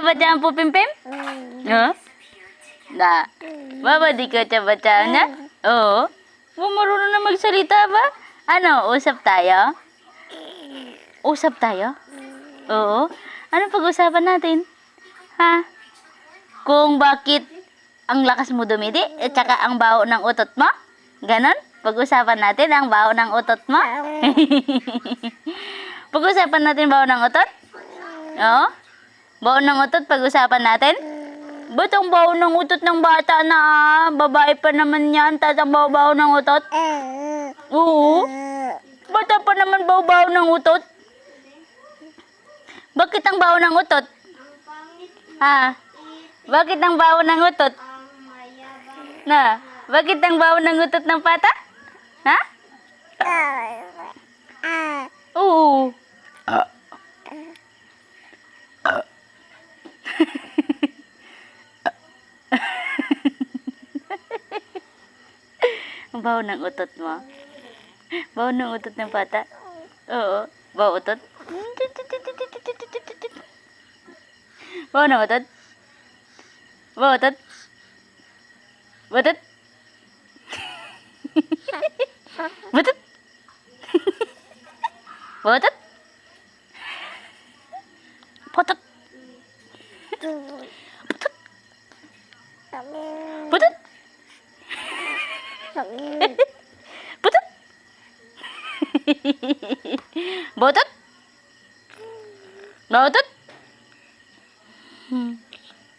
baca ang Pimpim? No? Na. Baba di ka baca na? Oo. Marunong na magsalita ba? Ano, usap tayo? Usap tayo? Oo. Ano pag-usapan natin? Ha? Kung bakit ang lakas mo dumidi at saka ang baho ng utot mo? Ganon? Pag-usapan natin ang baho ng utot mo? Pag-usapan natin baho ng utot? Oo? Baho ng utot, pag-usapan natin? Ba't ang baho ng utot ng bata na babae pa naman yan, tas ang baho-baho ng utot? Oo? Bata pa naman baho-baho ng utot? Bakit ang baho ng utot? Ha? Bakit ang baho ng utot? Na? Bakit ang baho ng utot ng bata? Ha? Oo. Ang baho ng utot mo. Baho ng utot ng bata. Oo. Baho utot. Baho ng utot. Baho utot. Butot. Butot. Butot. Butot. Butot. Butot. Butot. Butot. Butot.